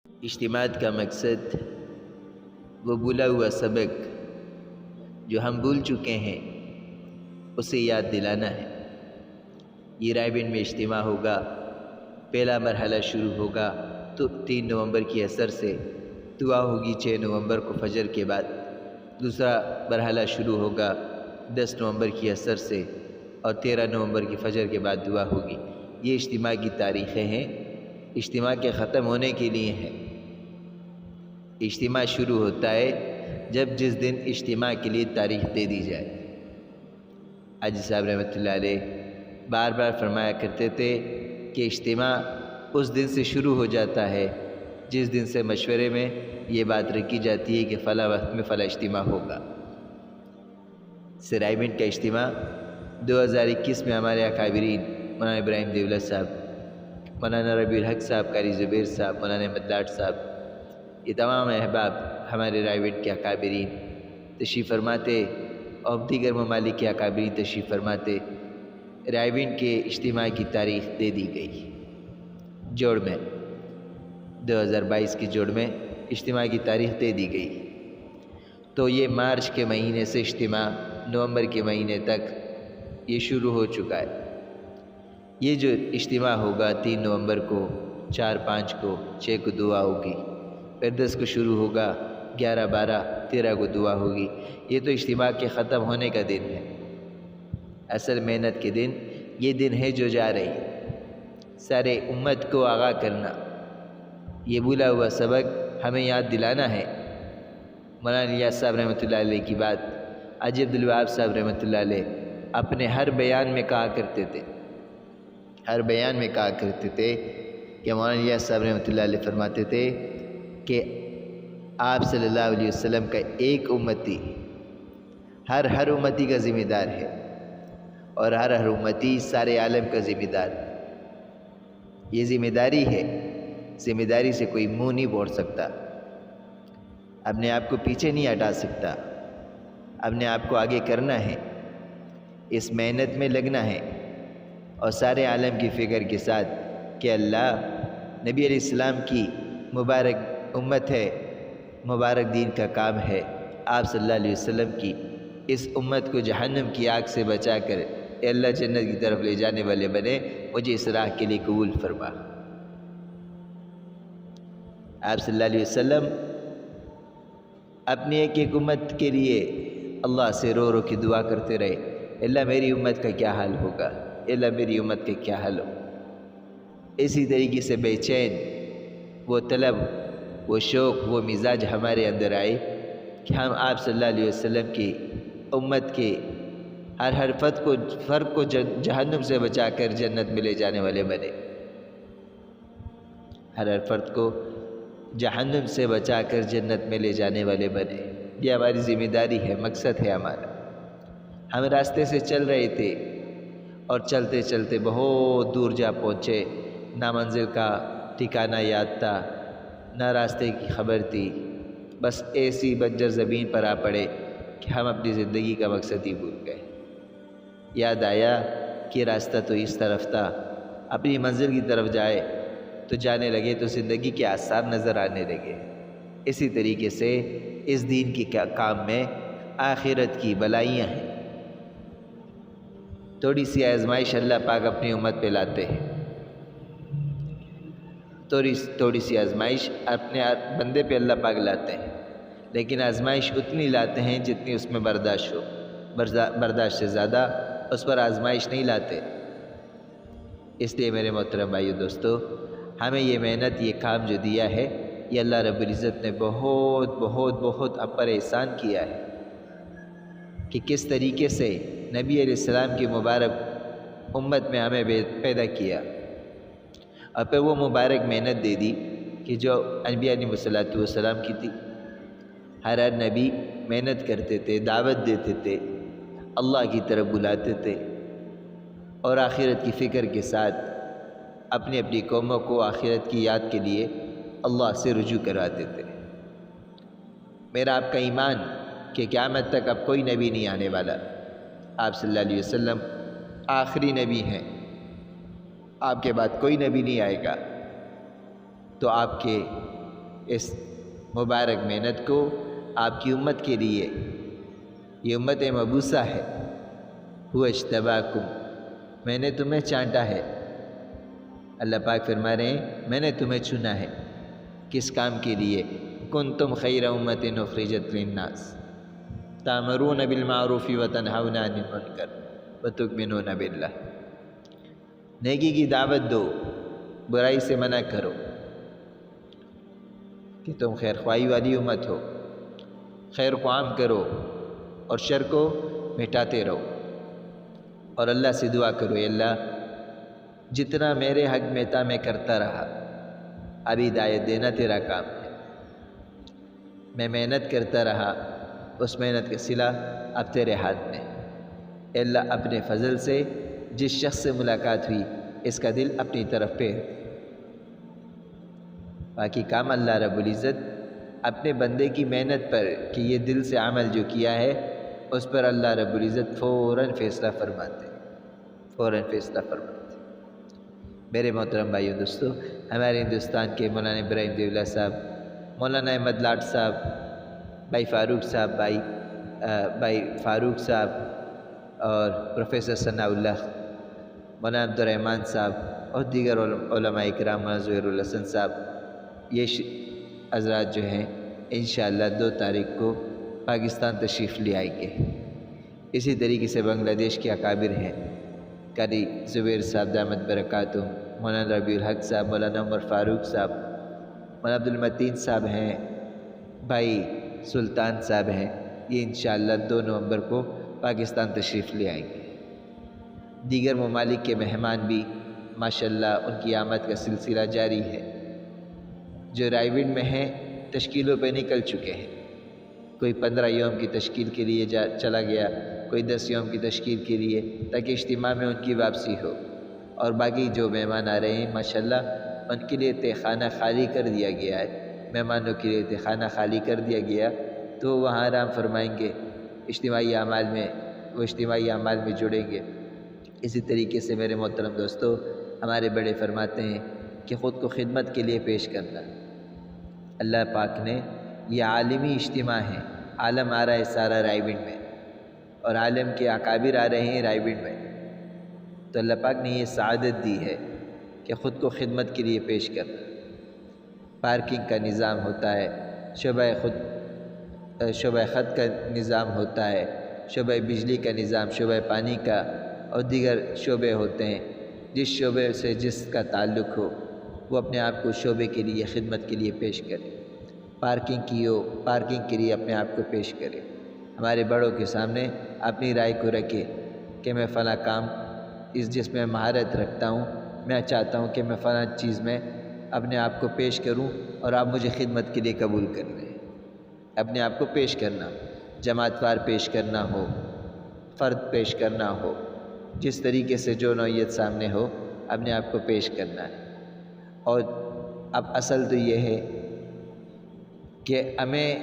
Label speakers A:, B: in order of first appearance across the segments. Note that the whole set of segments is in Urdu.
A: اجتماعات کا مقصد وہ بھولا ہوا سبق جو ہم بھول چکے ہیں اسے یاد دلانا ہے۔ یہ رائے بند میں اجتماع ہوگا، پہلا مرحلہ شروع ہوگا تو 3 نومبر کی عصر سے، دعا ہوگی 6 نومبر کو فجر کے بعد، دوسرا مرحلہ شروع ہوگا 10 نومبر کی عصر سے اور 13 نومبر کی فجر کے بعد دعا ہوگی۔ یہ اجتماع کی تاریخیں ہیں، اجتماع کے ختم ہونے کے لیے ہیں۔ اجتماع شروع ہوتا ہے جس دن اجتماع کے لیے تاریخ دے دی جائے۔ حاجی صاحب رحمۃ اللہ علیہ بار بار فرمایا کرتے تھے کہ اجتماع اس دن سے شروع ہو جاتا ہے جس دن سے مشورے میں یہ بات رکھی جاتی ہے کہ فلاں وقت میں فلاں اجتماع ہوگا۔ رائے بند کا اجتماع 2021 میں ہمارے اکابرین مولانا ابراہیم دیولہ صاحب، مولانا ربیع الحق صاحب، قاری زبیر صاحب، مولانا احمد لاٹ صاحب، یہ تمام احباب ہمارے رائے بند کے اکابرین تشریف فرماتے اور دیگر ممالک کے اکابرین تشریف فرماتے۔ رائے بند کے اجتماع کی تاریخ دے دی گئی، جوڑ میں 2022 کی جوڑ میں اجتماع کی تاریخ دے دی گئی۔ تو یہ مارچ کے مہینے سے اجتماع نومبر کے مہینے تک یہ شروع ہو چکا ہے۔ یہ جو اجتماع ہوگا 3 نومبر کو، 4، 5 کو، 6 کو دعا ہوگی، پھر 10 کو شروع ہوگا، 11، 12، 13 کو دعا ہوگی۔ یہ تو اجتماع کے ختم ہونے کا دن ہے۔ اصل محنت کے دن یہ دن ہے جو جا رہی ہے۔ سارے امت کو آگاہ کرنا، یہ بھولا ہوا سبق ہمیں یاد دلانا ہے۔ مولانا الیاس صاحب رحمۃ اللہ علیہ کی بات حاجی عبدالوہاب صاحب رحمۃ اللہ علیہ اپنے ہر بیان میں کہا کرتے تھے، ہر بیان میں کہا کرتے تھے کہ مولانا الیاس صاحب رحمۃ اللہ علیہ فرماتے تھے کہ آپ صلی اللہ علیہ وسلم کا ایک امتی ہر امتی کا ذمہ دار ہے، اور ہر امتی سارے عالم کا ذمہ دار ہے۔ یہ ذمہ داری ہے، ذمہ داری سے کوئی منہ نہیں موڑ سکتا، اپنے آپ کو پیچھے نہیں ہٹا سکتا، اپنے آپ کو آگے کرنا ہے، اس محنت میں لگنا ہے، اور سارے عالم کی فکر کے ساتھ کہ اللہ نبی علیہ السلام کی مبارک امت ہے، مبارک دین کا کام ہے، آپ صلی اللہ علیہ وسلم کی اس امت کو جہنم کی آگ سے بچا کر اے اللہ جنت کی طرف لے جانے والے بنے، مجھے اس راہ کے لیے قبول فرما۔ آپ صلی اللہ علیہ وسلم اپنی ایک ایک امت کے لیے اللہ سے رو رو کے دعا کرتے رہے، اللہ میری امت کا کیا حال ہوگا، اللہ میری امت کا کیا حال ہو۔ اسی طریقے سے بے چین وہ طلب، وہ شوق، وہ مزاج ہمارے اندر آئے کہ ہم آپ صلی اللہ علیہ وسلم کی امت کے ہر فرد کو جہنم سے بچا کر جنت میں لے جانے والے بنے، ہر فرد کو جہنم سے بچا کر جنت میں لے جانے والے بنے۔ یہ ہماری ذمہ داری ہے، مقصد ہے ہمارا۔ ہم راستے سے چل رہے تھے اور چلتے چلتے بہت دور جا پہنچے، نہ منزل کا ٹھکانہ یاد تھا، نہ راستے کی خبر تھی، بس ایسی بنجر زمین پر آ پڑے کہ ہم اپنی زندگی کا مقصد ہی بھول گئے۔ یاد آیا کہ راستہ تو اس طرف تھا، اپنی منزل کی طرف جائے تو جانے لگے تو زندگی کے آثار نظر آنے لگے۔ اسی طریقے سے اس دین کی کام میں آخرت کی بلائیاں ہیں۔ تھوڑی سی آزمائش اللہ پاک اپنی امت پہ لاتے ہیں، تھوڑی سی آزمائش اپنے بندے پہ اللہ پاک لاتے ہیں، لیکن آزمائش اتنی لاتے ہیں جتنی اس میں برداشت ہو، برداشت سے زیادہ اس پر آزمائش نہیں لاتے۔ اس لیے میرے محترم بھائیو دوستو، ہمیں یہ محنت، یہ کام جو دیا ہے، یہ اللہ رب العزت نے بہت بہت بہت ہم پر احسان کیا ہے کہ کس طریقے سے نبی علیہ السلام کی مبارک امت میں ہمیں پیدا کیا، اور پھر وہ مبارک محنت دے دی کہ جو انبیاء علیہ السلام کی تھی۔ ہر نبی محنت کرتے تھے، دعوت دیتے تھے، اللہ کی طرف بلاتے تھے، اور آخرت کی فکر کے ساتھ اپنی اپنی قوموں کو آخرت کی یاد کے لیے اللہ سے رجوع کرواتے تھے۔ میرا آپ کا ایمان کہ قیامت تک اب کوئی نبی نہیں آنے والا، آپ صلی اللہ علیہ وسلم آخری نبی ہیں، آپ کے بعد کوئی نبی نہیں آئے گا، تو آپ کے اس مبارک محنت کو آپ کی امت کے لیے، یہ امت مبعوثہ ہے، هو اجتباکم، میں نے تمہیں چانٹا ہے۔ اللہ پاک فرما رہے ہیں میں نے تمہیں چنا ہے، کس کام کے لیے؟ کنتم خیر امت اخرجت للناس تأمرون بالمعروف وتنہون عن المنکر وتؤمنون باللہ، نیکی کی دعوت دو، برائی سے منع کرو، کہ تم خیر خواہی والی امت ہو، خیر کو عام کرو اور شر کو مٹاتے رہو، اور اللہ سے دعا کرو اے اللہ جتنا میرے حق میں تھا میں کرتا رہا، ابھی ہدایت دینا تیرا کام ہے، میں محنت کرتا رہا، اس محنت کا صلہ اب تیرے ہاتھ میں، اے اللہ اپنے فضل سے جس شخص سے ملاقات ہوئی اس کا دل اپنی طرف پھیر، باقی کام اللہ رب العزت اپنے بندے کی محنت پر کہ یہ دل سے عمل جو کیا ہے اس پر اللہ رب العزت فوراً فیصلہ فرماتے، فوراً فیصلہ فرماتے۔ میرے محترم بھائیو دوستو، ہمارے ہندوستان کے مولانا ابراہیم دیولہ صاحب، مولانا احمد لاٹ صاحب، بھائی فاروق صاحب، بھائی فاروق صاحب اور پروفیسر ثناء اللہ، مولانا عبدالرحمن صاحب اور دیگر علماء اکرام، مولانا زہیر الحسن صاحب، یہ حضرات جو ہیں انشاءاللہ 2 تاریخ کو پاکستان تشریف لے آئیں گے۔ اسی طریقے سے بنگلہ دیش کے اکابر ہیں، قاری زبیر صاحب دامت برکاتہم، مولانا ربیع الحق صاحب، مولانا عمر فاروق صاحب، مولانا عبدالمتین صاحب ہیں، بھائی سلطان صاحب ہیں، یہ انشاءاللہ 2 نومبر کو پاکستان تشریف لے آئیں گے۔ دیگر ممالک کے مہمان بھی ماشاءاللہ ان کی آمد کا سلسلہ جاری ہے، جو رائیوڈ میں ہیں تشکیلوں پہ نکل چکے ہیں، کوئی 15 یوم کی تشکیل کے لیے چلا گیا، کوئی 10 یوم کی تشکیل کے لیے، تاکہ اجتماع میں ان کی واپسی ہو، اور باقی جو مہمان آ رہے ہیں ماشاءاللہ ان کے لیے تہخانہ خالی کر دیا گیا ہے، مہمانوں کے لیے تہخانہ خالی کر دیا گیا تو وہاں آرام فرمائیں گے، اجتماعی اعمال میں جڑیں گے۔ اسی طریقے سے میرے محترم دوستو، ہمارے بڑے فرماتے ہیں کہ خود کو خدمت کے لیے پیش کرنا، اللہ پاک نے یہ عالمی اجتماع ہے، عالم آ رہا ہے سارا رائیوڈ میں، اور عالم کے اکابر آ رہے ہیں رائیوڈ میں، تو اللہ پاک نے یہ سعادت دی ہے کہ خود کو خدمت کے لیے پیش کرنا۔ پارکنگ کا نظام ہوتا ہے، شعبہ خط کا نظام ہوتا ہے، شعبہ بجلی کا نظام، شعبہ پانی کا اور دیگر شعبے ہوتے ہیں، جس شعبے سے جس کا تعلق ہو وہ اپنے آپ کو شعبے کے لیے خدمت کے لیے پیش کرے، پارکنگ کے لیے اپنے آپ کو پیش کرے، ہمارے بڑوں کے سامنے اپنی رائے کو رکھے کہ میں فلاں کام جس میں مہارت رکھتا ہوں، میں چاہتا ہوں کہ میں فلاں چیز میں اپنے آپ کو پیش کروں اور آپ مجھے خدمت کے لیے قبول کر لیں۔ اپنے آپ کو پیش کرنا، جماعت وار پیش کرنا ہو، فرد پیش کرنا ہو، جس طریقے سے جو نوعیت سامنے ہو اپنے آپ کو پیش کرنا ہے۔ اور اب اصل تو یہ ہے کہ ہمیں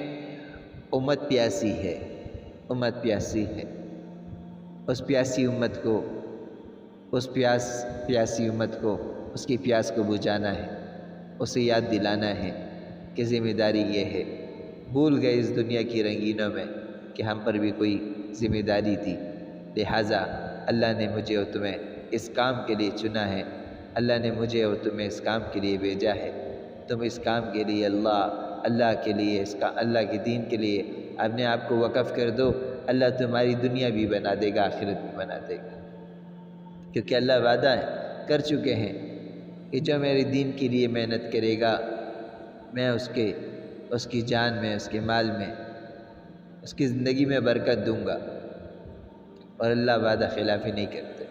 A: امت پیاسی ہے، امت پیاسی ہے، اس پیاسی امت کو، اس پیاسی امت کو، اس کی پیاس کو بجھانا ہے، اسے یاد دلانا ہے کہ ذمہ داری یہ ہے۔ بھول گئے اس دنیا کی رنگینوں میں کہ ہم پر بھی کوئی ذمہ داری تھی، لہٰذا اللہ نے مجھے اور تمہیں اس کام کے لیے چنا ہے، اللہ نے مجھے اور تمہیں اس کام کے لیے بھیجا ہے، تم اس کام کے لیے اللہ کے لیے، اللہ کے دین کے لیے اپنے آپ کو وقف کر دو، اللہ تمہاری دنیا بھی بنا دے گا، آخرت بھی بنا دے گا، کیونکہ اللہ وعدہ کر چکے ہیں کہ جو میرے دین کے لیے محنت کرے گا میں اس کی جان میں، اس کے مال میں، اس کی زندگی میں برکت دوں گا، اور اللہ وعدہ خلافی نہیں کرتے،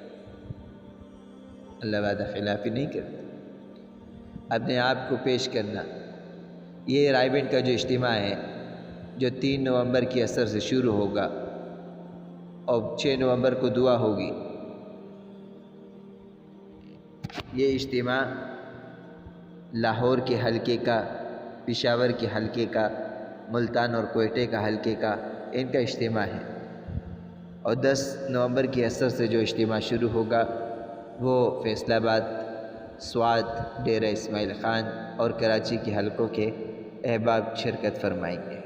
A: اللہ وعدہ خلافی نہیں کرتے۔ اپنے آپ کو پیش کرنا، یہ رائیوڈ کا جو اجتماع ہے جو 3 نومبر کی عصر سے شروع ہوگا اور 6 نومبر کو دعا ہوگی، یہ اجتماع لاہور کے حلقے کا، پشاور کے حلقے کا، ملتان اور کوئٹے کا حلقے کا، ان کا اجتماع ہے، اور 10 نومبر کی عصر سے جو اجتماع شروع ہوگا وہ فیصل آباد، سوات، ڈیرہ اسماعیل خان اور کراچی کے حلقوں کے احباب شرکت فرمائیں گے۔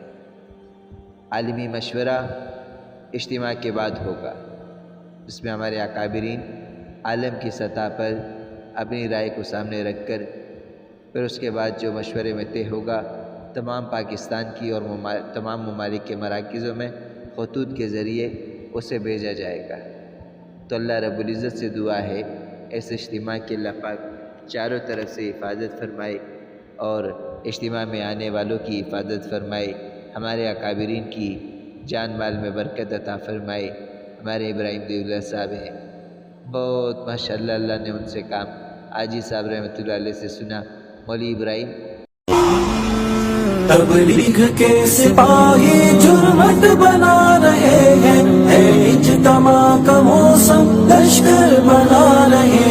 A: عالمی مشورہ اجتماع کے بعد ہوگا، جس میں ہمارے اکابرین عالم کی سطح پر اپنی رائے کو سامنے رکھ کر پھر اس کے بعد جو مشورے میں طے ہوگا تمام پاکستان کی اور تمام ممالک کے مراکزوں میں خطوط کے ذریعے اسے بھیجا جائے گا۔ تو اللہ رب العزت سے دعا ہے اس اجتماع کے اللہ پاک چاروں طرف سے حفاظت فرمائے اور اجتماع میں آنے والوں کی حفاظت فرمائے، ہمارے اکابرین کی جان مال میں برکت عطا فرمائے۔ ہمارے ابراہیم دیولہ صاحب ہیں، بہت ماشاءاللہ اللہ نے ان سے کام حاجی صاحب رحمۃ اللہ علیہ سے سنا۔ مولوی ابراہیم
B: تبلیغ کے سپاہی جرمٹ بنا رہے ہیں، اجتماع کا موسم لشکر بنا رہے